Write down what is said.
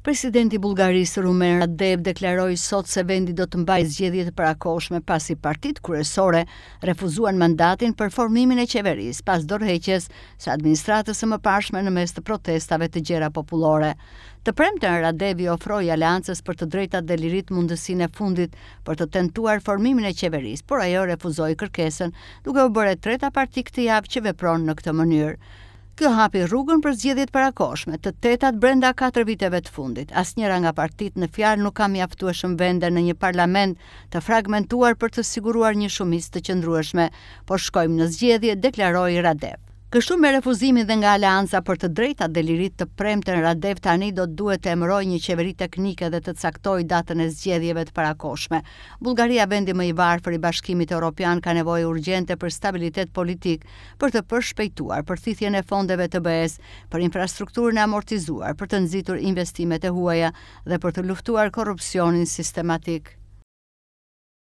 Presidenti i Bullgarisë Rumen Radev deklaroi sot se vendi do të mbajë zgjedhje të parakoshme pasi partitë kryesore refuzuan mandatin për formimin e qeverisë pas dorëheqjes së administratës së mëparshme në mes të protestave të gjera popullore. Të premten Radevi ofroi Aleancës për të Drejtat dhe Lirit mundësinë e fundit për të tentuar formimin e qeverisë, por ajo refuzoi kërkesën, duke u bërë e treta parti këtë javë që vepron në këtë mënyrë. Kjo hapi rrugën për zgjedhjet parakoshme të tetat brenda 4 viteve të fundit. Asnjëra nga partitë në fjalë nuk ka mjaftueshëm vende në një parlament të fragmentuar për të siguruar një shumicë të qëndrueshme, por shkojmë në zgjedhje, deklaroi Radev. Kështu me refuzimin dhe nga Aleanca për të Drejtat dhe Lirit të premten, Radev tani do duhet të emërojë një qeveri teknike dhe të caktojë datën e zgjedhjeve të parakoshme. Bullgaria, vendi më i varfër i Bashkimit Evropian, ka nevojë urgjente për stabilitet politik për të përshpejtuar përthithjen e fondeve të BE-s, për infrastrukturën e amortizuar, për të nxitur investimet e huaja dhe për të luftuar korrupsionin sistematik.